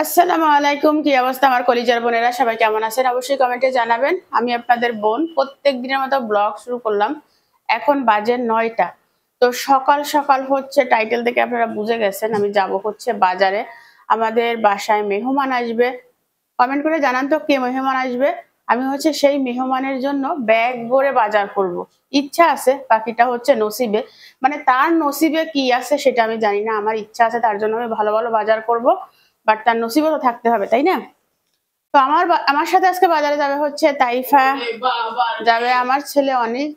আসসালামু আলাইকুম। কি অবস্থা আমার কলিজার বোনেরা, সবাই কেমন আছেন অবশ্যই কমেন্টে জানাবেন। আমি আপনাদের বোন প্রত্যেক দিনের মতো ব্লগ শুরু করলাম। এখন বাজে 9টা। তো সকাল সকাল হচ্ছে, টাইটেল থেকে আপনারা বুঝে গেছেন আমি যাব হচ্ছে বাজারে। আমাদের বাসায় মেহমান আসবে। কমেন্ট করে জানান তো কে মেহমান আসবে। আমি হচ্ছে সেই মেহমানের জন্য ব্যাগ ভরে বাজার করব। ইচ্ছা আছে, বাকিটা হচ্ছে নসিবে। মানে তার নসিবে কি আছে সেটা আমি জানি না, আমার ইচ্ছা আছে তার জন্য আমি ভালো ভালো বাজার করব। বাট তার নসিবও তো থাকতে হবে, তাই না? তো আমার সাথে আজকে বাজারে যাবে হচ্ছে তাইফা, যাবে আমার ছেলে অনেক।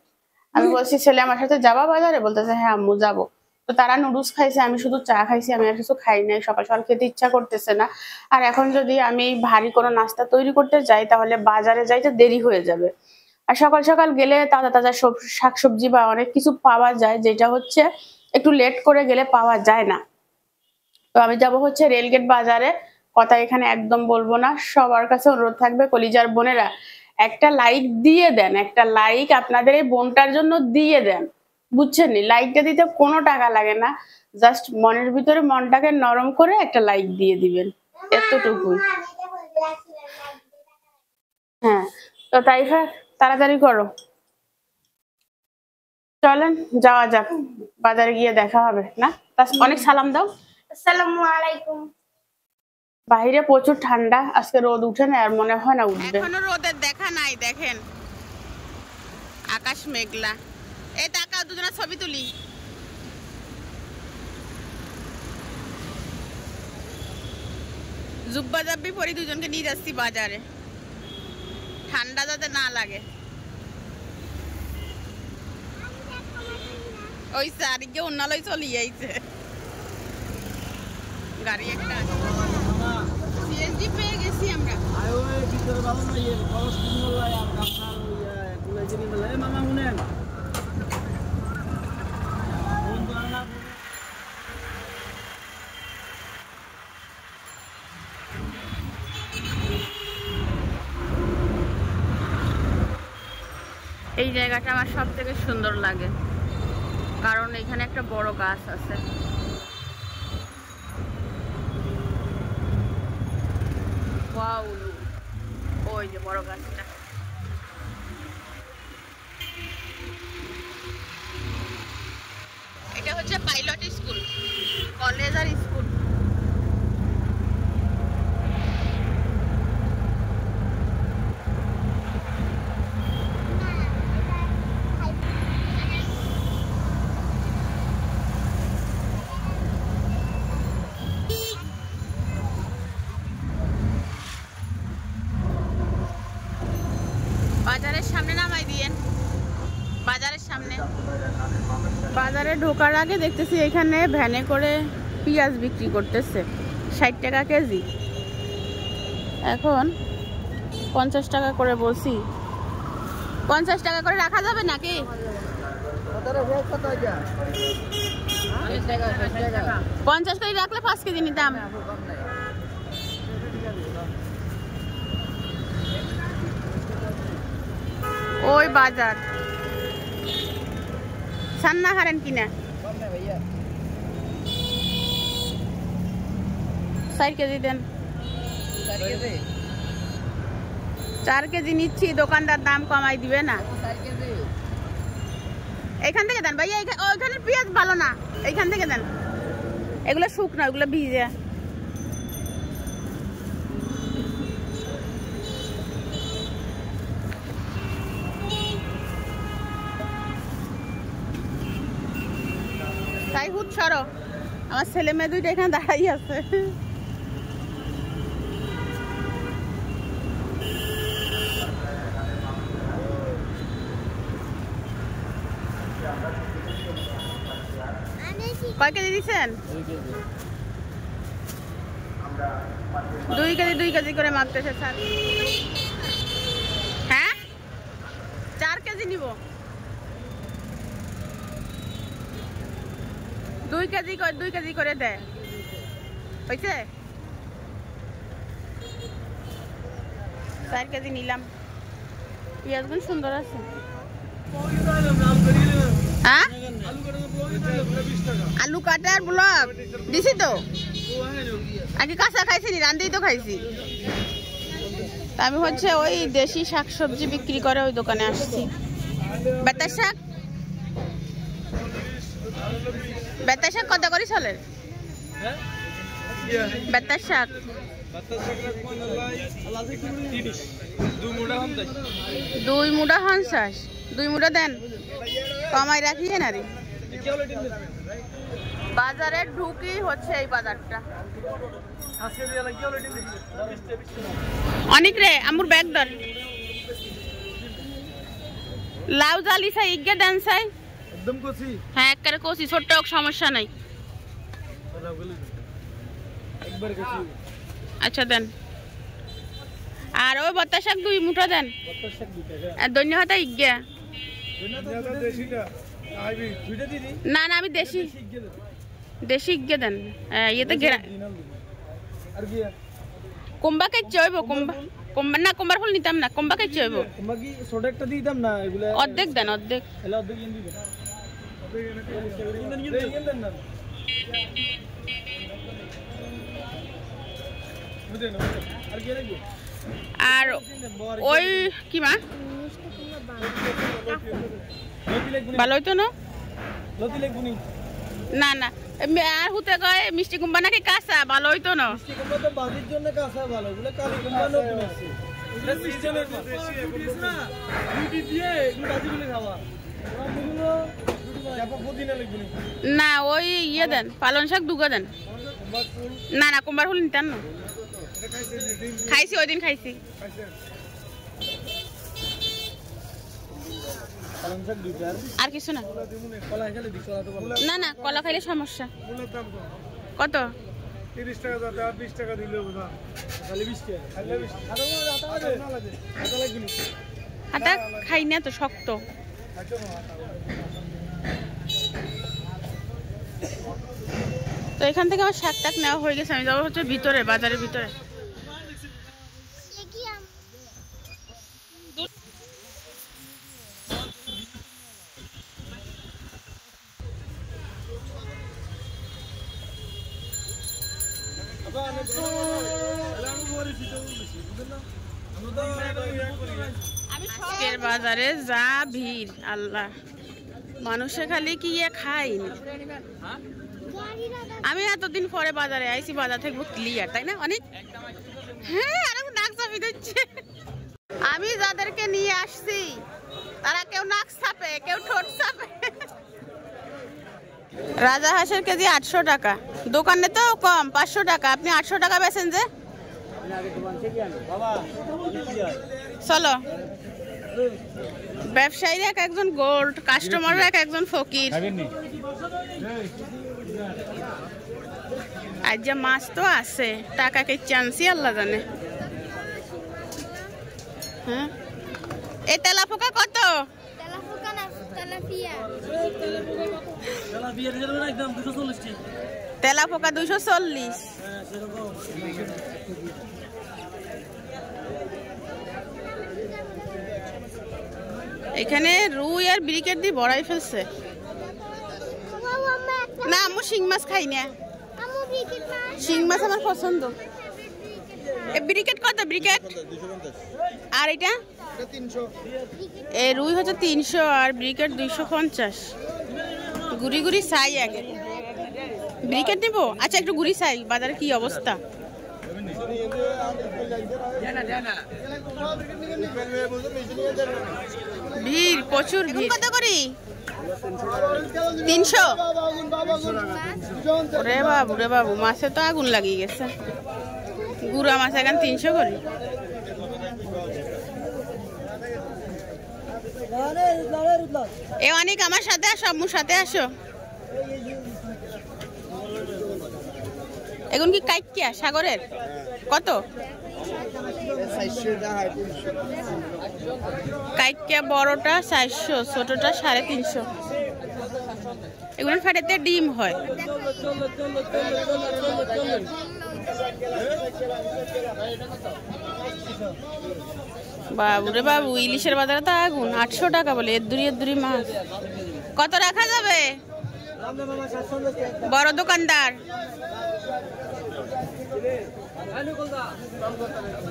আমি বলছি ছেলে আমার সাথে যাবা বাজারে, বলতেছে হ্যাঁ আম্মু যাবো। তো তারা নুডলস খাইছে, আমি শুধু চা খাইছি, আমি আর কিছু খাই নাই। সকাল সকাল খেতে ইচ্ছা করতেছে না। আর এখন যদি আমি ভারী কোনো নাস্তা তৈরি করতে যাই তাহলে বাজারে যাইতে দেরি হয়ে যাবে। আর সকাল সকাল গেলে তাজা তাজা সব শাকসবজি বা অনেক কিছু পাওয়া যায়, যেটা হচ্ছে একটু লেট করে গেলে পাওয়া যায় না। তো আমি যাব হচ্ছে রেলগেট বাজারে। কথা এখানে একদম বলবো না, সবার কাছে অনুরোধ থাকবে কলিজার বোনেরা একটা লাইক দিয়ে দেন, একটা লাইক আপনাদের এই বোনটার জন্য দিয়ে দেন। বুঝছেন নি? লাইকটা দিতে কোনো টাকা লাগে না, জাস্ট মনের ভিতরে মনটাকে নরম করে একটা লাইক দিয়ে দিবেন, এতটুকুই। হ্যাঁ, তো তাইফা তাড়াতাড়ি করো, চলেন যাওয়া যাক, বাজারে গিয়ে দেখা হবে না? অনেক সালাম দাও। আসসালামু আলাইকুম। বাইরে প্রচুর ঠান্ডা, আজকে রোদ উঠে না, আর মনে হয় না উঠবে। এখনো রোদের দেখা নাই, দেখেন আকাশ মেঘলা। এই টাকা দুজনের ছবি তুলি। জুব্বা জাব্বি পরি দুজনকে নিয়ে যাচ্ছি বাজারে, ঠান্ডা যাতে না লাগে। ওই চারিকে অন্যালয় চলি যাইছে গাড়ি একটা। সিএনজি পেয়ে গেছি আমরা। এই জায়গাটা আমার সব থেকে সুন্দর লাগে, কারণ এখানে একটা বড় গাছ আছে। ওয়াও, ওই যে বড় গাছটা। এটা হচ্ছে পাইলট স্কুল, কলেজ আর স্কুল। বাজারের সামনে নামাই দিয়েন, বাজারের সামনে। বাজারে ঢোকার আগে দেখতেছি এখানে ভ্যানে করে পেঁয়াজ বিক্রি করতেছে 60 টাকা কেজি। এখন 50 টাকা করে বলছি। 50 টাকা করে রাখা যাবে নাকি? 50 করে রাখলে 5 কেজি নিতাম। ওই বাজার সান্না হারেন কিনা 4 কেজি দেন। 4 কেজি নিচ্ছি, দোকানদার দাম কমাই দিবে না। এখান থেকে দেন ভাইয়া, ওইখানে পেঁয়াজ ভালো না, এইখান থেকে দেন। এগুলো শুকনো, এগুলো ভিজে। তাই হুট সরো, আমার ছেলে মেয়ে দুইটা এখানে দাঁড়াই আছে। কয় কেজি দিচ্ছেন? 2 কেজি 2 কেজি করে মাপতেছে স্যার। হ্যাঁ 4 কেজি নিব। 2 কেজি করে দেয়, হয়েছে? 4 কেজি নিলাম। পেঁয়াজগুলো সুন্দর আছে। হ্যাঁ আলু কাটার ব্লক দিছি তো আগে কাঁচা খাইছি নি রান্দেই তো খাইছি আমি হচ্ছে ওই দেশি শাকসবজি বিক্রি করে ওই দোকানে আসছি বেতার শাক কত করে চলে বেতার শাক 2 মুঠা 50 2 মুঠা দেন কমাই রাখিয়ে না রে বাজারে ঢুকি হচ্ছে এই বাজারটা অনেক রে আমুর ব্যাগ ধর লাউ জালি চাই ইগে দেন চাই একদম কচি হ্যাঁ একবারে কচি ছোট্ট সমস্যা নাই একবার কচি আচ্ছা দেন আর ওই বত্তা শাক 2 মুঠা দেন বত্তার শাক 2 টাকা আর দন্য হাতা ইগে ধন্যবাদ দেশিটা আইবি দুইটা দিদি না না আমি দেশি ইগে দেন ইয়েতে গেরা আর কি কোম্বা কে চইব কোম্বা না কোম্বার ফুল নিতাম না কোম্বা কে চইব তোমার কি ছোট একটা দিতাম না এগুলা অর্ধেক দেন অর্ধেক এলা অর্ধেক ইন দিবেন অর্ধেক দেন না বুঝেন আর কি লাগবে আর ওই কি মা ভালো হইতো না লতি লাগবনি না না আর হুতে কয় মিষ্টি কুম্বা নাকি কাঁচা ভালো হইতো না মিষ্টি কুমড়া তো বাজির জন্য কাঁচা ভালো এগুলা কালি কুমড়া নতুন আছে এটা সিজনের দেশি না রুটি দিয়ে এগুলো বাজি বলে খাওয়া এগুলো জাপা পুদিনা লাগবনি না ওই ইয়ে দেন পালং শাক দুগা দেন কুমড়া ফুল না না কুম্বার ফুল নিতাম না এটা খাইছেন খাইছি ওই দিন খাইছি পালং শাক দুইটা আর কিছু না কলা খেলে দি কলা তো ভালো না না কলা খাইলে সমস্যা ফুলের দাম কত 30 টাকা দাদা 20 টাকা দিলে বুঝা খালি 20 টাকা খালি 20 আরে হাতা লাগে হাতা লাগবে হাতা খাই না তো শক্ত তো এখান থেকে আমার শাক টাক নেওয়া হয়ে গেছে আমি যাবো হচ্ছে ভিতরে বাজারের ভিতরে আজকের বাজারে যা ভিড় আল্লাহ মানুষে খালি কি খায়নি আমি এতদিন পরে বাজারে আইছি বাজার থেকে ক্লিয়ার তাই না অনেক হ্যাঁ আর নাক চাপি দিচ্ছে আমি যাদেরকে নিয়ে আসছি তারা কেউ নাক চাপে কেউ ঠোঁট চাপে রাজা হাঁসের কেজি 800 টাকা দোকানে তো কম 500 টাকা আপনি 800 টাকা বেচেন যে চলো ব্যবসায়ীর এক একজন গোল্ড কাস্টমার এক একজন ফকির আজ যে মাছ তো আছে টাকা কে চান্সই আল্লাহ জানে হ্যাঁ এই তেলা পোকা কত তেলা পোকা 240 এখানে রুই আর ব্রিকেট দিয়ে বড়াই ফেলছে না আমি শিং মাছ খাই না শিং মাছ আমার পছন্দ ব্রিকেট কত ব্রিকেট আর এটা এই রুই হচ্ছে 300 আর ব্রিকেট 250 গুড়ি গুড়ি চাই আগে ব্রিকেট নিব আচ্ছা একটু গুড়ি চাই বাজারে কি অবস্থা ভিড় প্রচুর ভিড় কত করি 300 রে বাবু মাছে তো আগুন লাগিয়ে গেছে গুড়া মাছ এখন 300 করি এ অনেক আমার সাথে আসো আম্মুর সাথে আসো এখন কি কাইকিয়া সাগরের কত কাইকিয়া বড়টা 400 ছোটটা 350 এগুলোর ফেটেতে ডিম হয় বাবুরে বাবু, ইলিশের বাজারে তো আগুন। 800 টাকা বলে, এর দূরি মাছ। কত রাখা যাবে? বড় দোকানদার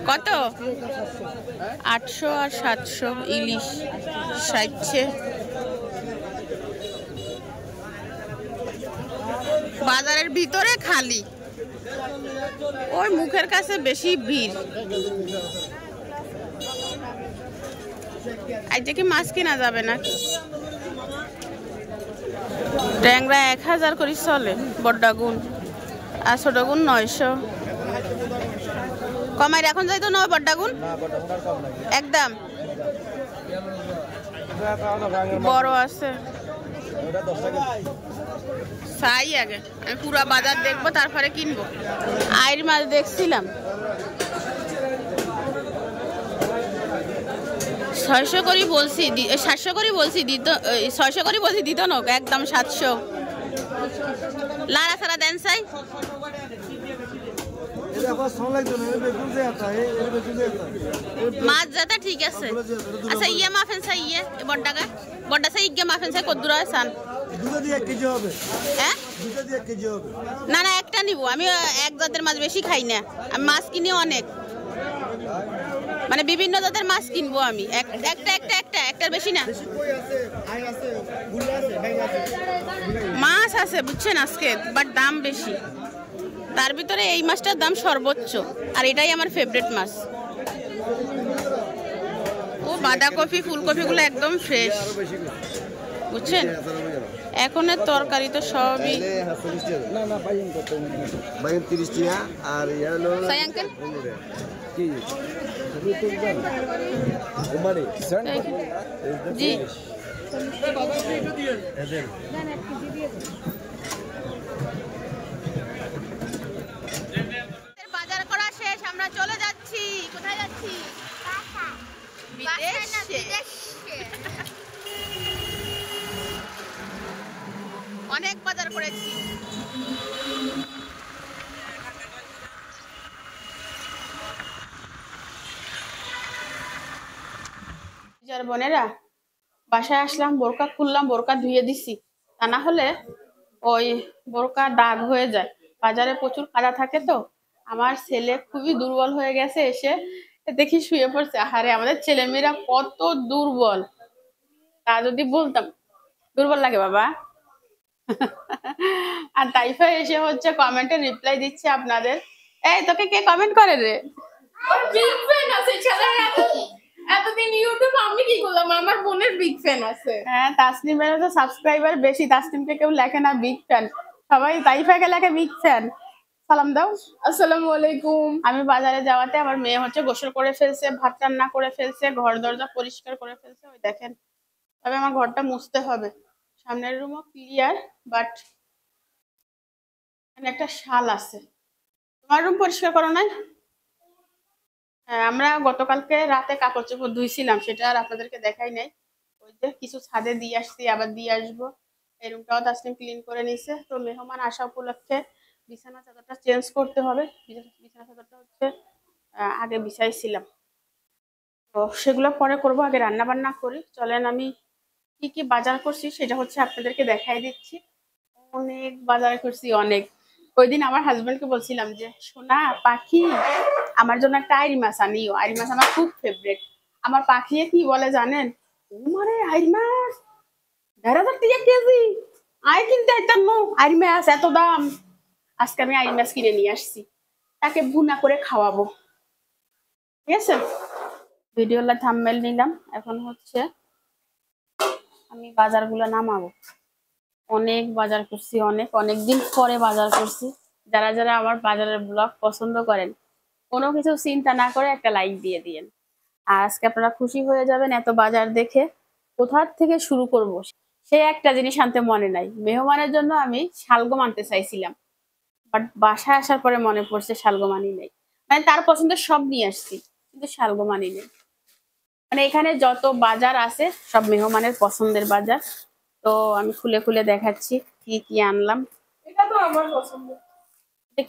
কত? 800 আর 700 ইলিশ সাইছে। বাজারের ভিতরে খালি, ওই মুখের কাছে বেশি ভিড়। আজকে কি মাছ কিনা যাবে না? ট্যাংরা 1000 করে চলে, বড্ডাগুন আর ছোটগুন 900। কমাই এখন যাইতো না বড্ডাগুন একদম বড় আছে। চাই আগে আমি পুরা বাজার দেখবো, তারপরে কিনবো। আইর মাছ দেখছিলাম 600 করে বলছি, 700 করে বলছি দিত, 600 করে বলছি দিত না, একদম 700। লারা সারা দেন চাই। মাছ যাতে ঠিক আছে। আচ্ছা ইয়ে মাফেন চাই, ইয়ে বড্ডা চাই, ইয়ে মাফেন চাই কদ্দুর আসান। হ্যাঁ না না, একটা নিব আমি। এক জাতের মাছ বেশি খাই না আমি, মাছ কিনি অনেক, মানে বিভিন্ন জাতের মাছ কিনবো আমি। একটার বেশি না। মাছ আছে বুঝছেন আজকে, বাট দাম বেশি। তার ভিতরে এই মাছটার দাম সর্বোচ্চ, আর এটাই আমার ফেভারিট মাছ। ও বাঁধাকপি ফুলকপিগুলো একদম ফ্রেশ বুঝছেন। এখনের তরকারি তো সবই। জি বাজার করা শেষ, আমরা চলে যাচ্ছি। কোথায় যাচ্ছি? অনেক বাজার করেছি। বোনেরা, বাসায় আসলাম, বোরকা খুললাম, বোরকা ধুয়ে দিছি, তা না হলে ওই বোরকা দাগ হয়ে যায়। বাজারে প্রচুর কাদা থাকে তো। আমার ছেলে খুবই দুর্বল হয়ে গেছে, এসে দেখি শুয়ে পড়ছে। আরে আমাদের ছেলেমেয়েরা কত দুর্বল, তা যদি বলতাম। দুর্বল লাগে বাবা। আর তাইফা এসে হচ্ছে কমেন্টে রিপ্লাই দিচ্ছে আপনাদের। এই তোকে কে কমেন্ট করে রে? এতদিন ইউটিউব আমি কি করলাম, আমার বোনের বিগ ফ্যান আছে। হ্যাঁ, তাসনিমের তো সাবস্ক্রাইবার বেশি। তাসনিমকে কেউ লেখে না বিগ ফ্যান, সবাই তাইফাকে লেখে বিগ ফ্যান। সালাম দাও। আসসালামু আলাইকুম। আমি বাজারে যাওয়াতে আমার মেয়ে হচ্ছে গোসল করে ফেলছে, ভাত রান্না করে ফেলছে, ঘর দরজা পরিষ্কার করে ফেলছে। ওই দেখেন, তবে আমার ঘরটা মুছতে হবে। সামনের রুমও ক্লিয়ার, বাট এখানে একটা শাল আছে। তোমার রুম পরিষ্কার করো নাই? হ্যাঁ, আমরা গতকালকে রাতে কাপড় চোপড় ধুইছিলাম, সেটা আর আপনাদেরকে দেখাই নাই। ওই যে কিছু ছাদে দিয়ে আসছি, আবার দিয়ে আসবো। এই রুমটাও তাসনিম ক্লিন করে নিছে। তো মেহমান আসা উপলক্ষে বিছানা চাদরটা চেঞ্জ করতে হবে। বিছানা চাদরটা হচ্ছে আগে বিছাইছিলাম, তো সেগুলো পরে করবো। আগে রান্না বান্না করি। চলেন আমি কি কি বাজার করছি সেটা হচ্ছে আপনাদেরকে দেখাই দিচ্ছি। অনেক বাজার করছি, অনেক। ওই দিন আমার হাজবেন্ডকে বলছিলাম যে সোনা পাখি আমার জন্য একটা আইরি মাছ আনিও। আইরি মাছ আমার খুব ফেভারিট। আমার পাখি কি বলে জানেন? মারে আইরি মাছ 1,500 টাকা কেজি, আই কিনতে আইতাম না, আইরি মাছ এত দাম। আজকে আমি আইরি মাছ কিনে নিয়ে আসছি, তাকে ভুনা করে খাওয়াবো। ঠিক আছে, ভিডিওটা থাম্বনেল নিলাম। এখন হচ্ছে আমি বাজারগুলো নামাবো। অনেক বাজার করছি, অনেক দিন পরে বাজার করছি। যারা যারা আমার বাজারের ব্লগ পছন্দ করেন, কোনো কিছু চিন্তা না করে একটা লাইক দিয়ে দিয়েন। আর আজকে আপনারা খুশি হয়ে যাবেন এত বাজার দেখে। কোথা থেকে শুরু করব সে একটা জিনিস আনতে মনে নাই। মেহমানের জন্য আমি শালগম আনতে চাইছিলাম, বাট বাসায় আসার পরে মনে পড়ছে শালগম আনি নেই। মানে তার পছন্দের সব নিয়ে আসছি, কিন্তু শালগম আনি নেই। মানে এখানে যত বাজার আছে সব মেহমানের পছন্দের বাজার। তো আমি খুলে খুলে দেখাচ্ছি কি কি আনলাম। এটা তো আমার পছন্দ।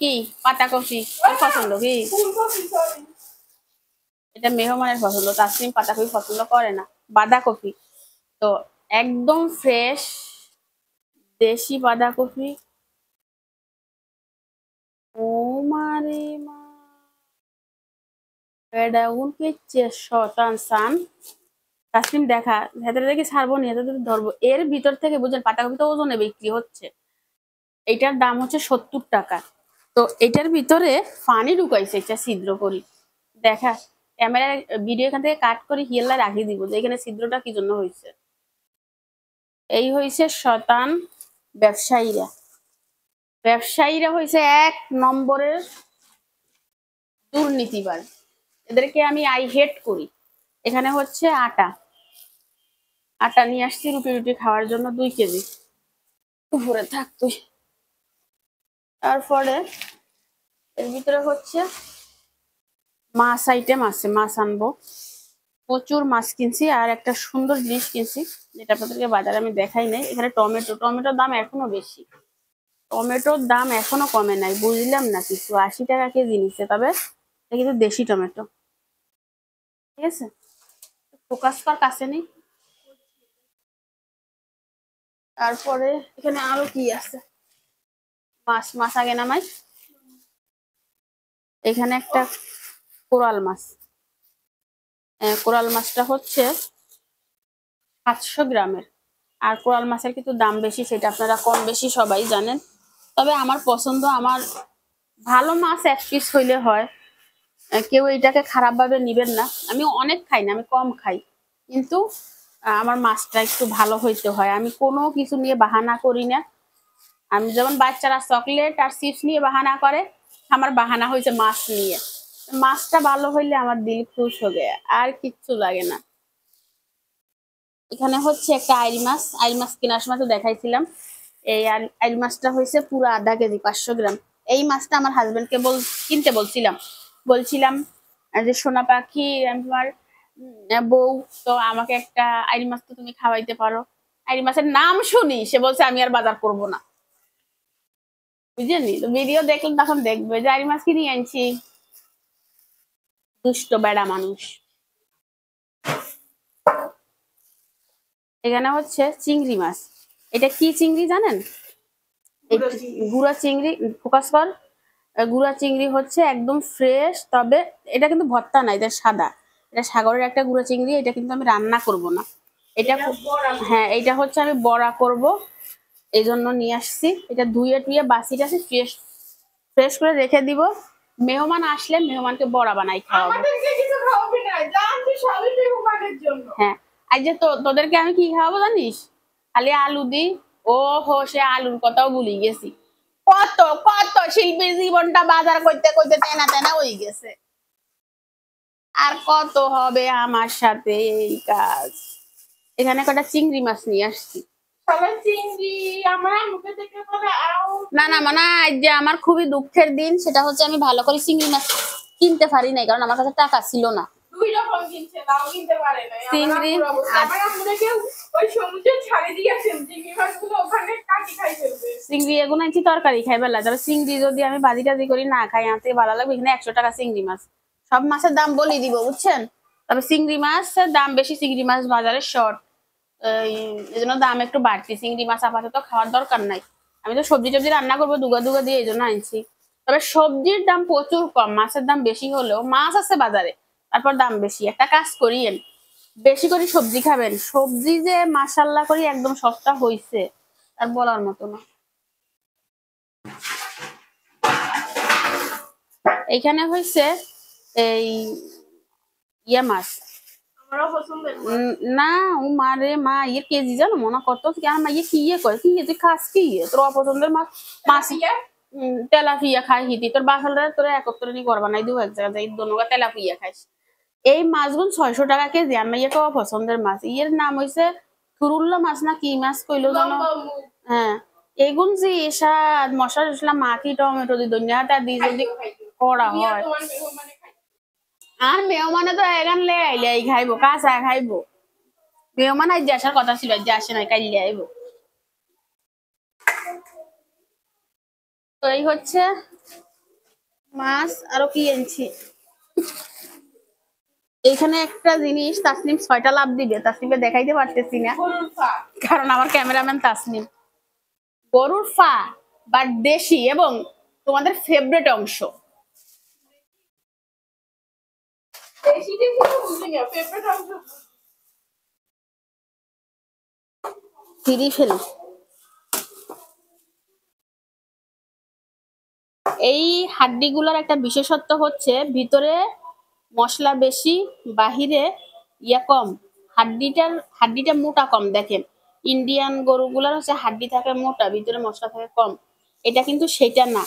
কি পাতাকপি তোর পছন্দ কি? ফুলকপি সরি। এটা মেহমানের পছন্দ, তাসনিম পাতাকপি পছন্দ করে না, বাঁধাকপি। তো একদম ফ্রেশ দেশি বাঁধাকপি। ও মারে মা, এটা উনকে শতান সান। তাসনিম দেখা ভেতরে দেখি ছাড়বো নি, এত ধরবো। এর ভিতর থেকে বুঝলেন পাতাকপি তো ওজনে বিক্রি হচ্ছে, এটার দাম হচ্ছে 70 টাকা। তো এটার ভিতরে পানি ঢুকাইছে, এটা ছিদ্র করি দেখা। ক্যামেরা ভিডিও এখান থেকে কাট করে হিয়াল্লা রাখিয়ে দিব যে এখানে ছিদ্রটা কি জন্য হয়েছে। এই হয়েছে শতান ব্যবসায়ীরা। ব্যবসায়ীরা হয়েছে 1 নম্বরের দুর্নীতিবাজ, এদেরকে আমি আই হেট করি। এখানে হচ্ছে আটা, আটা নিয়ে আসছি রুটি রুটি খাওয়ার জন্য 2 কেজি। উপরে থাক তুই। তারপরে এর ভিতরে হচ্ছে মাছ আইটেম আছে, মাছ আনবো। প্রচুর মাছ কিনছি আর একটা সুন্দর জিনিস কিনছি যেটা আপনাদেরকে বাজারে আমি দেখাই নাই। এখানে টমেটো, টমেটোর দাম এখনো বেশি, টমেটোর দাম এখনো কমে নাই, বুঝলাম না কিছু। 80 টাকা কেজি নিচ্ছে, তবে এটা কিন্তু দেশি টমেটো, ঠিক আছে। ফোকাস কর, কাছে নেই। তারপরে এখানে আরো কি আছে, মাছ, মাছ আগে নামাই। এখানে একটা কোরাল মাছ, কোরাল মাছটা হচ্ছে 700 গ্রামের। আর কোরাল মাছের কিন্তু দাম বেশি, সেটা আপনারা কম বেশি সবাই জানেন। তবে আমার পছন্দ, আমার ভালো মাছ 1 পিস হইলে হয়, কেউ এটাকে খারাপ ভাবে নিবেন না। আমি অনেক খাই না, আমি কম খাই, কিন্তু আমার মাছটা একটু ভালো হইতে হয়। আমি কোনো কিছু নিয়ে বাহানা করি না। আমি যেমন বাচ্চারা চকলেট আর চিপস নিয়ে বাহানা করে, আমার বাহানা হয়েছে মাছ নিয়ে। মাছটা ভালো হইলে আমার দিল খুশ হয়ে যায়, আর কিচ্ছু লাগে না। এখানে হচ্ছে একটা আইল মাছ, আইল মাছ কেনার সময় তো দেখাইছিলাম। এই আইল মাছটা হয়েছে পুরো আধা কেজি, 500 গ্রাম। এই মাছটা আমার হাজবেন্ডকে কিনতে বলছিলাম যে সোনা পাখি আমার বউ, তো আমাকে একটা আইল মাছ তো তুমি খাওয়াইতে পারো। আইল মাছের নাম শুনি সে বলছে আমি আর বাজার করবো না, বুঝলি। তো ভিডিও দেখলেন তখন দেখবে যে আইল মাছ কিনে আনছি। দুষ্ট বেড়া মানুষ। এখানে হচ্ছে চিংড়ি মাছ। এটা কি চিংড়ি জানেন? গুড়া চিংড়ি। ফোকাস কর। গুড়া চিংড়ি হচ্ছে একদম ফ্রেশ, তবে এটা কিন্তু ভর্তা না, এটা সাদা। এটা সাগরের একটা গুড়া চিংড়ি, এটা কিন্তু আমি রান্না করব না। এটা হ্যাঁ, এটা হচ্ছে আমি বড়া করব, এই জন্য নিয়ে আসছি। এটা ধুয়ে টুয়ে বাসি টাসি ফ্রেশ ফ্রেশ করে রেখে দিব। মেহমান আসলে মেহমানকে বড়া বানাই খাওয়াবো। আমাদেরকে কিছু খাওয়াবি না, জানছি সবই মেহমানের জন্য। হ্যাঁ, আজ যে তোদেরকে আমি কি খাওয়াবো জানিস? খালি আলু দি। ও হো, সে আলুর কথাও ভুলে গেছি। কত কত শিল্পীর জীবনটা বাজার করতে করতে তেনা তেনা হয়ে গেছে, আর কত হবে আমার সাথে এই কাজ। এখানে কটা চিংড়ি মাছ নিয়ে আসছি। সবাই চিংড়ি, আমার মুখে থেকে বলে আও। না না, মানে আজ যে আমার খুবই দুঃখের দিন, সেটা হচ্ছে আমি ভালো করে চিংড়ি মাছ কিনতে পারি নাই, কারণ আমার কাছে টাকা ছিল না। 2 রকম কিনছে, তাও কিনতে পারে না। চিংড়ি আমার আমরা কেউ ওই সমুদ্রে ছাড়ে দিয়েছেন চিংড়ি মাছগুলো, ওখানে কাটি খাই ফেলবে। চিংড়ি এগুলো আনছি তরকারি খাই বেলা, তবে চিংড়ি যদি আমি ভাজি টাজি করি না খাই, আনতে ভালো লাগবে। এখানে 100 টাকা চিংড়ি মাছ। সব মাছের দাম বলে দিব, বুঝছেন। তবে চিংড়ি মাছের দাম বেশি, চিংড়ি মাছ বাজারে শর্ট, এই জন্য দাম একটু বাড়তি। চিংড়ি মাছ আপাতত খাওয়ার দরকার নাই, আমি তো সবজি টবজি রান্না করবো দুগা দুগা দিয়ে, এই জন্য আনছি। তবে সবজির দাম প্রচুর কম, মাছের দাম বেশি হলেও মাছ আছে বাজারে, তারপর দাম বেশি। একটা কাজ করিয়েন, বেশি করে সবজি খাবেন। সবজি যে মাশাল্লাহ করি একদম সস্তা হইছে, আর বলার মতো না। এইখানে হয়েছে এই ইয়ে মাছ, আমারও পছন্দের। না ও মারে মা, ইয়ে কেজি জানো মনে কত কি? আর মা ইয়ে কি ইয়ে করে, কি ইয়ে তুই খাস কি ইয়ে? তোর অপছন্দের মাছ, মাছ তেলাপিয়া খাই হিতি। তোর বাসালরা তোরা একত্রনি করবা নাই, 2 এক জায়গায় দোনোগা তেলাপিয়া খাইস। এই মাছগুলো 600 টাকা কেজি। আমার ইয়ে কেউ পছন্দের মাছ, ইয়ের নাম হয়েছে থুরুল্লা মাছ না কি মাছ কইলো জানো? হ্যাঁ, এগুন যে এসাদ মশলা টসলা মাখি টমেটো দি ধনিয়াটা দি যদি করা হয়, আর মেহমানে তো এগান লে আইলে এই খাইবো, কাঁচা খাইবো। মেহমান আজ যে আসার কথা ছিল, আজ যে আসে নাই, কাইলে আইবো। তো এই হচ্ছে মাছ আরো কি এনেছি এখানে একটা জিনিস তাসনিম 6টা লাভ দিবে, তাসনিমকে দেখাইতে পারতেছি না গরুর পা। কারণ আমার ক্যামেরাম্যান তাসনিম। গরুর ফা বা দেশি এবং তোমাদের ফেভারিট অংশ। দেশিটা কিছু বুঝি না, ফেভারিট অংশ। ফিরি ফেলি। এই হাড্ডিগুলোর একটা বিশেষত্ব হচ্ছে ভিতরে মশলা বেশি, বাহিরে ইয়া কম। হাড্ডিটা মোটা কম। দেখেন ইন্ডিয়ান গরুগুলার হচ্ছে হাড্ডি থাকে মোটা, ভিতরে মশলা থাকে কম। এটা কিন্তু সেটা না,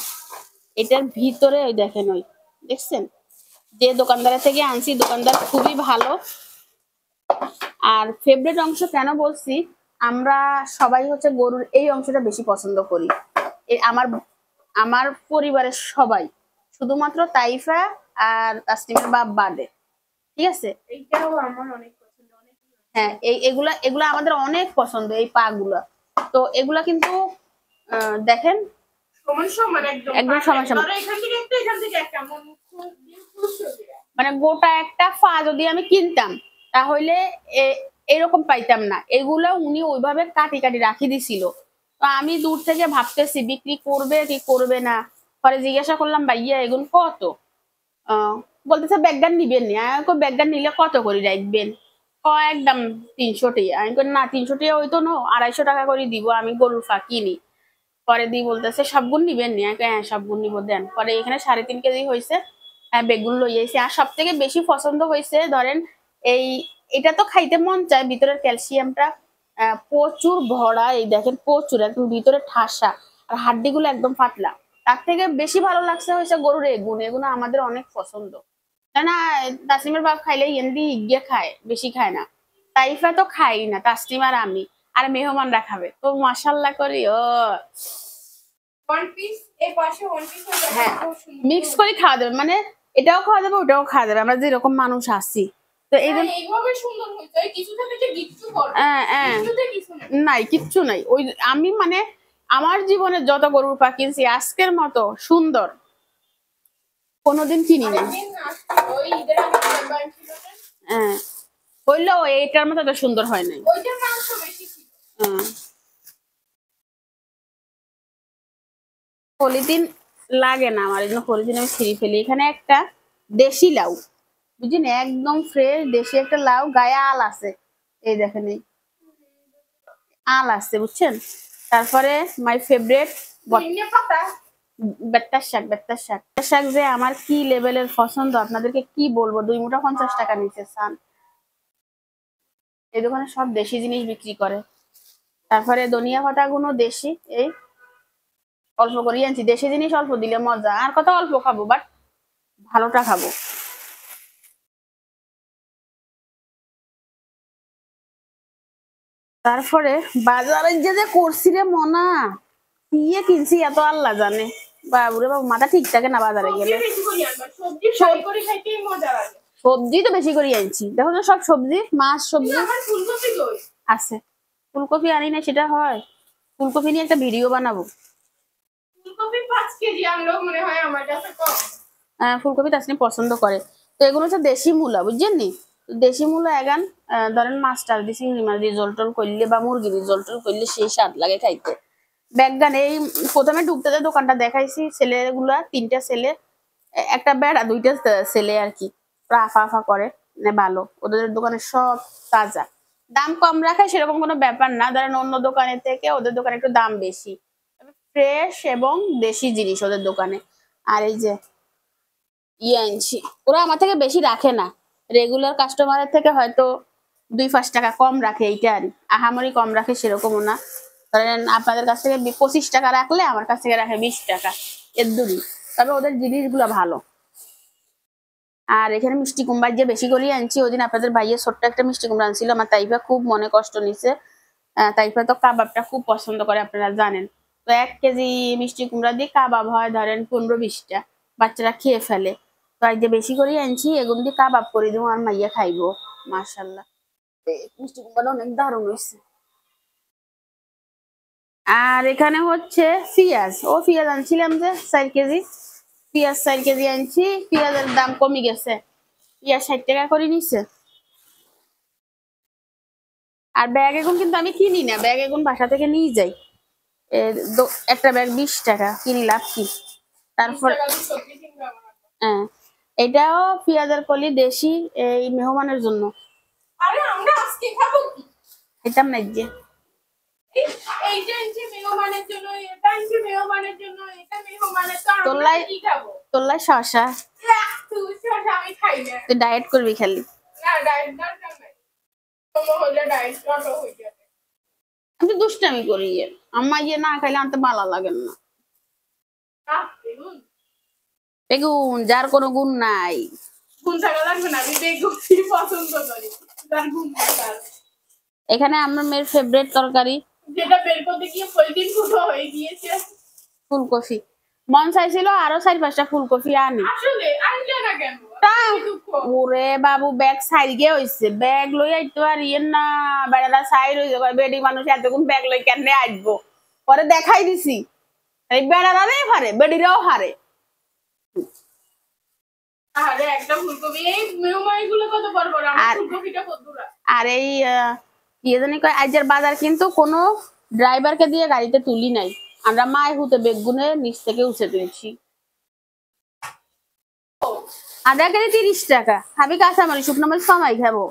এটার ভিতরে ওই দেখেন, ওই দেখছেন, যে দোকানদারের থেকে আনছি দোকানদার খুবই ভালো। আর ফেভারিট অংশ কেন বলছি, আমরা সবাই হচ্ছে গরুর এই অংশটা বেশি পছন্দ করি। আমার আমার পরিবারের সবাই, শুধুমাত্র তাইফা আর তাসনিমের বাপ বাদে, ঠিক আছে। এইটাও আমার অনেক পছন্দ, অনেক। হ্যাঁ, এগুলা এগুলা আমাদের অনেক পছন্দ, এই পা গুলা। তো এগুলা কিন্তু দেখেন সমান সমান একদম একদম সমান সমান। ধরো এখান থেকে একটা, এখান থেকে একটা, মন খুশি। মানে গোটা একটা ফা যদি আমি কিনতাম তাহলে এরকম পাইতাম না। এগুলো উনি ওইভাবে কাটি কাটি রাখি দিছিল। তো আমি দূর থেকে ভাবতেছি বিক্রি করবে কি করবে না। পরে জিজ্ঞাসা করলাম ভাইয়া এগুলো কত, বলতেছে ব্যাগগান নিবেন নি। আমি ব্যাগগান নিলে কত করে রাখবেন, একদম 300 টাকা। আমি না 300 টাকা হইতো না, 250 টাকা করে দিব, আমি গরুর ফা কিনি। পরে দি বলতেছে সবগুন নিবেন নি। হ্যাঁ সবগুন নিব দেন। পরে এখানে 3.5 কেজি হয়েছে। হ্যাঁ বেগুন লই আইছি। আর সব থেকে বেশি পছন্দ হয়েছে ধরেন এই, এটা তো খাইতে মন চায়, ভিতরের ক্যালসিয়ামটা প্রচুর ভরা। এই দেখেন প্রচুর, একদম ভিতরে ঠাসা, আর হাড্ডিগুলো একদম পাতলা। তার থেকে বেশি ভালো লাগছে হয়েছে গরুর এগুন। এগুলো আমাদের অনেক পছন্দ। না তাসলিমের বাপ খাইলে এমনি গিয়ে খায়, বেশি খায় না। তাইফা তো খাই না, তাসলিম আর আমি, আর মেহমানরা খাবে তো মাশাল্লাহ করি। ও ওয়ান পিস এই পাশে, ওয়ান পিস ওই পাশে, হ্যাঁ, খুব সুন্দর। মিক্স করে খাওয়া যাবে, মানে এটাও খাওয়া যাবে ওটাও খাওয়া যাবে, আমরা যেরকম মানুষ আছি। তো এই হ্যাঁ, এইভাবে সুন্দর হইছে। এই কিছু থেকে যে গিফট করবে, কিছুতে কিছু না। নাই কিচ্ছু নাই। ওই আমি মানে আমার জীবনে যত গরুর পা কিনছি আজকের মতো সুন্দর কোনোদিন কিনি না। আরেকদিন আসছিল, ওই ঈদের আগে মেম্বার ছিল না? হ্যাঁ, হইলেও এটার মতো এত সুন্দর হয় নাই। ওইটার মাংস বেশি ছিল। পলিথিন লাগে না আমার, এই জন্য পলিথিন আমি ছিঁড়ে ফেলি। এখানে একটা দেশি লাউ, বুঝলেন, একদম ফ্রেশ দেশি একটা লাউ, গায়ে আল আছে। এই দেখেন এই আল আছে, বুঝছেন। তারপরে মাই ফেভারিট ধনিয়া পাতা। বেত্তার শাক। বেত্তার শাক যে আমার কি লেভেলের পছন্দ আপনাদেরকে কি বলবো। 2 মুঠা 50 টাকা নিচে সান। এই দোকানে সব দেশি জিনিস বিক্রি করে। তারপরে ধনিয়া পাতাগুলো দেশি, এই অল্প করে আনছি। দেশি জিনিস অল্প দিলে মজা, আর কত অল্প খাবো বাট ভালোটা খাবো। তারপরে বাজারে যে করছি রে মনা, কি কিনছি এত আল্লাহ জানে। বাবুরে বাবু, মাথা ঠিক থাকে না বাজারে গেলে। সবজি বেশি করে আনবা, সবজি ফ্রাই করে খাইতেই মজা লাগে। সবজি তো বেশি করে আনছি, দেখো তো সব সবজি, মাছ সবজি কিন্তু আমার ফুলকপি কই? আছে। ফুলকপি আনি না সেটা হয়, ফুলকপি নিয়ে একটা ভিডিও বানাবো। ফুলকপি 5 কেজি আনলেও মনে হয় আমার কাছে কম। ফুলকপি তাসনিম পছন্দ করে। তো এগুলো হচ্ছে দেশি মূলা, বুঝছেন নি। দেশি মূলা এগান ধরেন মাছ টাছ দিছি, রিজল টল করলে বা মুরগি রিজল টল করলে সেই স্বাদ লাগে খাইতে। ব্যাগগান এই প্রথমে ঢুকতে দোকানটা দেখাইছি, ছেলেগুলা 3টা ছেলে, একটা বেড়া 2টা ছেলে আর কি, আফা আফা করে। মানে ভালো, ওদের দোকানে সব তাজা, দাম কম রাখে সেরকম কোনো ব্যাপার না। ধরেন অন্য দোকানের থেকে ওদের দোকানে একটু দাম বেশি, ফ্রেশ এবং দেশি জিনিস ওদের দোকানে। আর এই যে আনছি, ওরা আমার থেকে বেশি রাখে না, রেগুলার কাস্টমারের থেকে হয়তো 2-5 টাকা কম রাখে। এইটা আর আহামরি কম রাখে সেরকমও না। ধরেন আপনাদের কাছ থেকে 25 টাকা রাখলে আমার কাছ থেকে রাখে 20 টাকা, এর দূরই। তবে ওদের জিনিসগুলো ভালো। আর এখানে মিষ্টি কুমড়া যে বেশি করে আনছি, ওই দিন আপনাদের ভাইয়ের ছোট্ট একটা মিষ্টি কুমড়া আনছিল, আমার তাইফা খুব মনে কষ্ট নিছে। তাইফা তো কাবাবটা খুব পছন্দ করে আপনারা জানেন। তো 1 কেজি মিষ্টি কুমড়া দিয়ে কাবাব হয় ধরেন 15-20টা, বাচ্চারা খেয়ে ফেলে। তো আজ যে বেশি করে আনছি, এগুলো দিয়ে কাবাব করে দিব, আর মাইয়া খাইবো। মাশাল্লাহ, মিষ্টি কুমড়াটা অনেক দারুণ হয়েছে। আর এখানে হচ্ছে পেঁয়াজ, পেঁয়াজ আনছিলাম যে 4 কেজি। পেঁয়াজ 4 কেজি আনছি, পেঁয়াজের দাম কমে গেছে, পেঁয়াজ 60 টাকা করে নিচ্ছে। আর ব্যাগ এখন কিন্তু আমি কিনি না, ব্যাগ এখন বাসা থেকে নিয়ে যাই। একটা ব্যাগ 20 টাকা, কিনি লাভ কি। তারপর হ্যাঁ, এটাও পেঁয়াজের কলি দেশি, এই মেহমানের জন্য। আরে আমরা আজকে খাবো কি? এটা না যে এইটা হচ্ছে মেহমানের জন্য, এটা হচ্ছে মেহমানের জন্য, এটা মেহমানের তো আমরা তোলাই- কি খাবো? তোলাই শসা। তুই শসা আমি খাই না। তুই ডায়েট করবি খালি। না ডায়েট দরকার নাই, তোমার হলে ডায়েট করা হয়ে যাবে। আমি তো দুষ্টামি করি, আম্মা ইয়ে না খাইলে আনতে ভালো লাগে না। বেগুন বেগুন যার কোনো গুণ নাই। গুণ থাকা লাগবে না, আমি বেগুন পছন্দ করি, তার গুণ থাকার। এখানে আমার মেয়ের ফেভারিট তরকারি যেটা বের করতে গিয়ে পলিথিন ফুটো হয়ে গিয়েছে। ফুলকপি। মন চাইছিল আরো 4-5টা ফুলকপি আনি। আসলে আনলে না কেন? তাও- কি দুঃখ। ওরে বাবু ব্যাগ সাইড গিয়ে হইছে, ব্যাগ লই আইতো আর ইয়ে না, বেড়াটা সাইড হইছে, কয় বেডি মানুষ এতক্ষণ ব্যাগ লই কেন আসবো। পরে দেখাই দিছি এই বেড়াটা নেই হারে, বেডিরাও হারে। আরে একটা ফুলকপি, এই মেহমানগুলো কত বড় বড়, আমার আর- ফুলকপিটা কত দূর। আর এই ইয়ে জানি কয় আজের বাজার কিন্তু কোনো ড্রাইভারকে দিয়ে গাড়িতে তুলি নাই, আমরা মায় হুতে বেগুনে নিচ থেকে উঠে তুলছি। আধা কেজি 30 টাকা। খাবি কাঁচামরিচ, শুকনো মরিচ কমাই খাবো।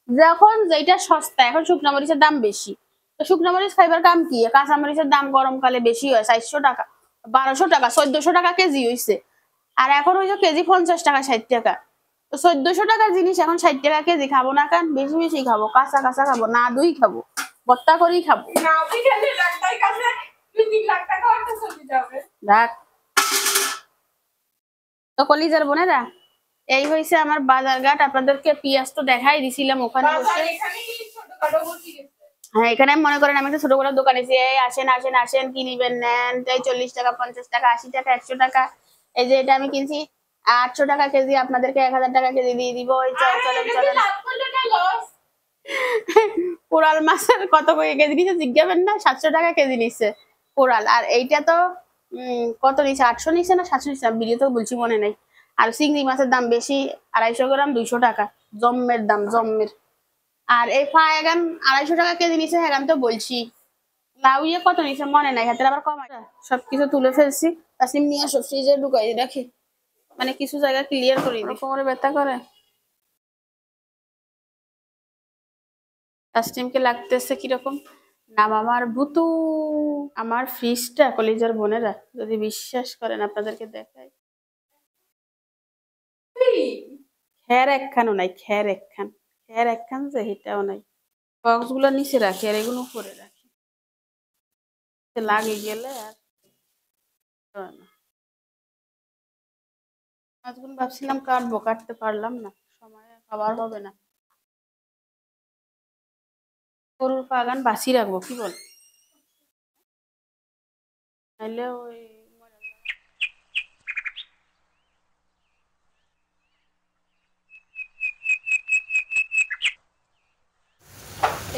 যখন যেটা সস্তা, এখন শুকনো মরিচের দাম বেশি, তো শুকনো মরিচ খাইবার কাম কি? কাঁচামরিচের দাম গরমকালে বেশি হয়, 400 টাকা 1200 টাকা 1400 টাকা কেজি হইছে। আর এখন হইছে কেজি 50 টাকা 60 টাকা। তো 1400 টাকার জিনিস এখন 60 টাকা কেজি, খাবো না কেন? বেশি বেশি খাবো, কাঁচা কাঁচা খাবো, না দুই খাবো, ভর্তা করেই খাবো। না তুই খেলে ডাক্তার কাছে 2-3 লাখ টাকা অর্থ চলে যাবে। দেখ তো কলিজার বোনেরা, এই হয়েছে আমার বাজার ঘাট। আপনাদেরকে পেঁয়াজ তো দেখাই দিছিলাম ওখানে বাজার বসে। এখানেই ছোটখাটো বসে গেছে। হ্যাঁ, এখানে মনে করেন আমি একটা ছোট করে দোকান এসে, এই আসেন আসেন আসেন কি নিবেন নেন, এই 40 টাকা 50 টাকা 80 টাকা 100 টাকা। এই যে এটা আমি কিনছি 800 টাকা কেজি, আপনাদেরকে 1000 টাকা কেজি দিয়ে দিব। ওই চল আরে চলেন এটা চলেন। লাভ করলে না লস? কোরাল মাছের কত করে কেজি নিচ্ছে জিজ্ঞাবেন না, 700 টাকা কেজি নিচ্ছে কোরাল। আর এইটা তো কত নিচ্ছে, 800 নিচ্ছে না 700 নিচ্ছে, ভিডিও তো বলছি মনে নাই। আর চিংড়ি মাছের দাম বেশি, 250 গ্রাম 200 টাকা, জম্মের দাম জম্মের। আর এই এগান 250 টাকা কেজি নিচ্ছে, এগান তো বলছি। লাউ ইয়ে কত নিচ্ছে মনে নাই, হাতের আবার কম আছে। সবকিছু তুলে ফেলছি, তাসিম নিয়ে সব ফ্রিজে ঢুকাই রাখি, মানে কিছু জায়গা ক্লিয়ার করি দিই। কোমরে ব্যথা করে, তাসনিমকে লাগতেছে কিরকম, নাম আমার ভুতু। আমার ফ্রিজটা কলিজার বোনেরা যদি বিশ্বাস করেন আপনাদেরকে দেখাই, খের একখানও নাই, খের একখান যে এটাও নাই। বক্স গুলো নিচে রাখি আর এগুলো উপরে রাখি, লাগে গেলে আর হয় না। মাছগুলো ভাবছিলাম কাটবো, কাটতে পারলাম না, সময় খাবার হবে না। গরুর বাগান বাঁচি রাখবো, কি বল? নাহলে ওই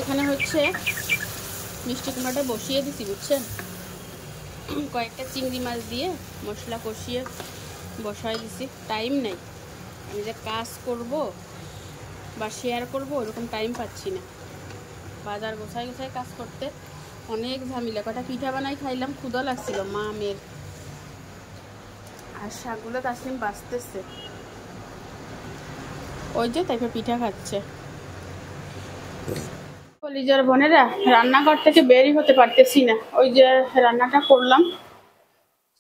এখানে হচ্ছে মিষ্টি কুমড়াটা বসিয়ে দিছি বুঝছেন, কয়েকটা চিংড়ি মাছ দিয়ে মশলা কষিয়ে বসাই দিছি। টাইম নাই, আমি যে কাজ করব বা শেয়ার করব ওরকম টাইম পাচ্ছি না। বাজার গোছায় গোছায় কাজ করতে অনেক ঝামেলা। কটা পিঠা বানাই খাইলাম, ক্ষুধা লাগছিল মা মেয়ের। আর শাকগুলো তাসলিম বাঁচতেছে, ওই যে তাইপে পিঠা খাচ্ছে। কলিজার বোনেরা, রান্নাঘর থেকে বেরই হতে পারতেছি না। ওই যে রান্নাটা করলাম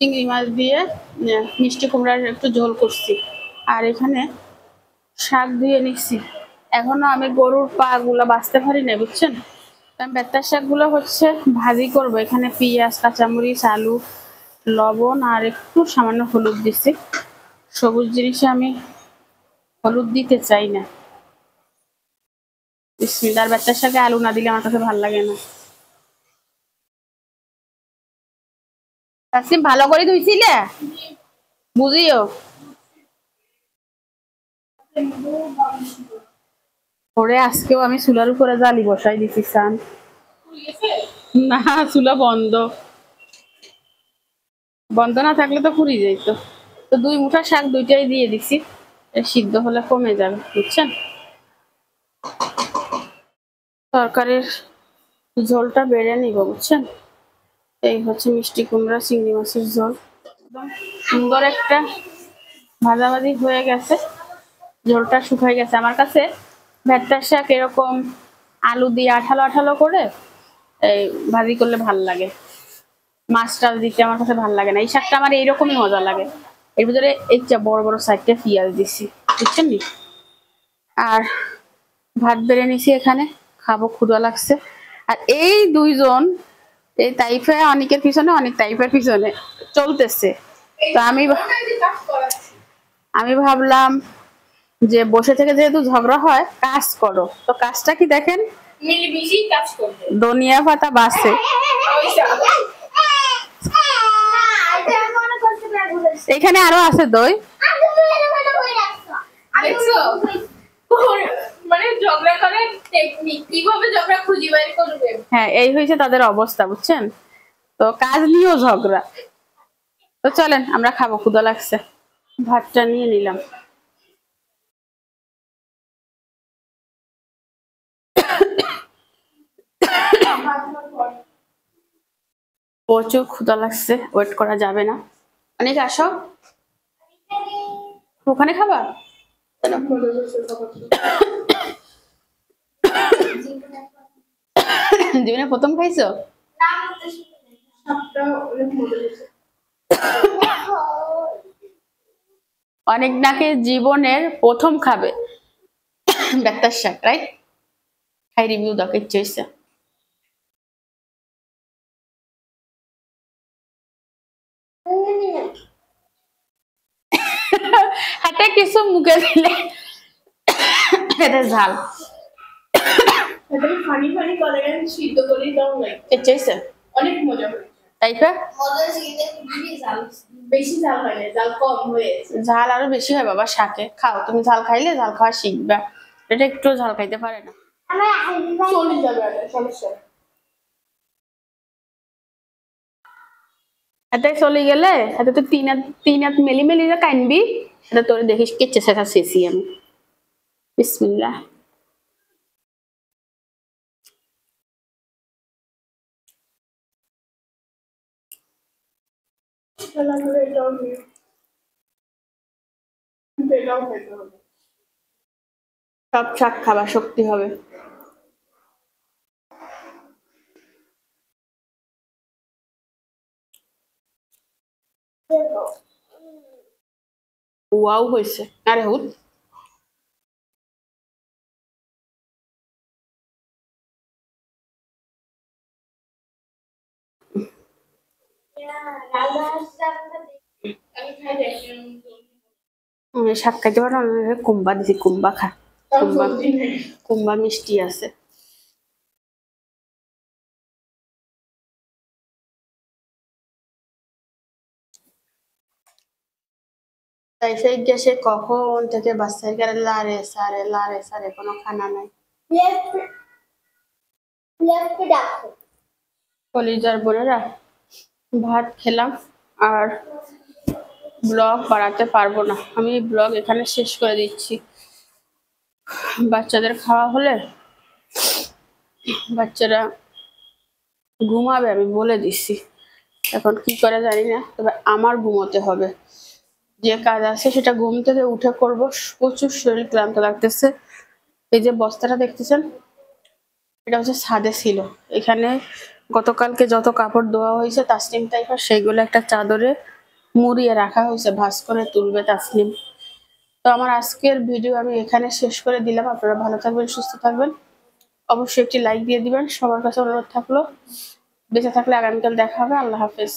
চিংড়ি মাছ দিয়ে, মিষ্টি কুমড়ার একটু ঝোল করছি, আর এখানে শাক ধুয়ে নিচ্ছি। এখনো আমি গরুর পা গুলা বাঁচতে পারি না বুঝছেন। বেতার শাক গুলো হচ্ছে ভাজি করব। এখানে পেঁয়াজ কাঁচামরিচ আলু লবণ আর একটু সামান্য হলুদ দিচ্ছি। সবুজ জিনিসে আমি হলুদ দিতে চাই না। বিসমিল্লাহ। বেতার শাকে আলু না দিলে আমার কাছে ভালো লাগে না। তাসিম ভালো করে ধুইছিলে বুঝিও। পরে আজকেও আমি চুলার উপরে জালি বসাই দিছি। চান না, চুলা বন্ধ না থাকলে তো পুড়ি যাইতো। তো 2 মুঠা শাক দুইটাই দিয়ে দিছি, সিদ্ধ হলে কমে যাবে, বুঝছেন। তরকারির ঝোলটা বেড়ে নিব, বুঝছেন। এই হচ্ছে মিষ্টি কুমড়া চিংড়ি মাছের ঝোল, একদম সুন্দর একটা ভাজাভাজি হয়ে গেছে, ঝোলটা শুকাই গেছে। আমার কাছে ভেট্টার শাক এরকম আলু দিয়ে আঠালো আঠালো করে এই ভাজি করলে ভাল লাগে, মাছ টাছ দিতে আমার কাছে ভাল লাগে না। এই শাকটা আমার এইরকমই মজা লাগে। এর ভিতরে একটা বড় বড় সাইডটা পেঁয়াজ দিছি, বুঝছেন নি। আর ভাত বেড়ে নিছি, এখানে খাবো, ক্ষুধা লাগছে। আর এই দুইজন এই তাইফে অনেকের পিছনে, অনেক তাইফের পিছনে চলতেছে। তো আমি ভাবলাম যে বসে থেকে যেহেতু ঝগড়া হয়, কাজ করো। তো কাজটা কি দেখেন, মিলেমিশে কাজ করবে। ধনিয়া পাতা বাছে, এখানে আরো আছে দই। মানে ঝগড়া করার টেকনিক, কিভাবে ঝগড়া খুঁজে বের করবে। হ্যাঁ, এই হয়েছে তাদের অবস্থা, বুঝছেন। তো কাজ নিয়েও ঝগড়া। তো চলেন আমরা খাবো, ক্ষুধা লাগছে। ভাতটা নিয়ে নিলাম। প্রচুর ক্ষুধা লাগছে, ওয়েট করা যাবে না। অনেক আসো, ওখানে খাবা। জীবনে প্রথম খাইছো? অনেক নাকি জীবনের প্রথম খাবে বেত্তার শাক, রাইট? খাই রিভিউ দাও, ইচ্ছে হয়েছে। হাতে কিছু মুখে দিলে এটা ঝাল, ফানি ফানি করে সিদ্ধ করে দাও নাই, ইচ্ছে হয়েছে অনেক মজা হয়। তাই তো? বেশি ঝাল হয় না, ঝাল কম হয়েছে। ঝাল আরো বেশি হয় বাবা শাকে, খাও তুমি। ঝাল খাইলে ঝাল খাওয়া শিখবা, এটা একটু ঝাল খাইতে পারে না। চলে যাবে, সমস্যা। এতে চলে গেলে এতে তো তিন হাত মেলি মেলি যে কানবি, এটা তোর দেখিস কেচে শেখা শেষি আমি। বিসমিল্লাহ। সব শাক খাবার শক্তি হবে। ওয়াও হয়েছে। আরে হুট, শাক খাইতে পারো না, কুম্বা দিছি, কুম্বা খা। কুম্বা, কুম্বা মিষ্টি আছে। তাই সেই গ্যাসে কখন থেকে বাচ্চার গাড়ি লারে সারে কোনো খানা নাই। কলিজার বোনেরা, ভাত খেলাম আর ব্লগ বাড়াতে পারবো না, আমি ব্লগ এখানে শেষ করে দিচ্ছি। বাচ্চাদের খাওয়া হলে বাচ্চারা ঘুমাবে, আমি বলে দিচ্ছি। এখন কি করে জানি না, তবে আমার ঘুমোতে হবে। যে কাজ আছে সেটা ঘুম থেকে উঠে করব। প্রচুর শরীর ক্লান্ত লাগতেছে। এই যে বস্তাটা দেখতেছেন, এটা হচ্ছে ছাদে ছিল। এখানে গতকালকে যত কাপড় ধোয়া হয়েছে তাসনিম টাইপের, সেইগুলো একটা চাদরে মুড়িয়ে রাখা হয়েছে, ভাঁজ করে তুলবে তাসনিম। তো আমার আজকের ভিডিও আমি এখানে শেষ করে দিলাম। আপনারা ভালো থাকবেন, সুস্থ থাকবেন, অবশ্যই একটি লাইক দিয়ে দিবেন। সবার কাছে অনুরোধ থাকলো, বেঁচে থাকলে আগামীকাল দেখা হবে। আল্লাহ হাফেজ।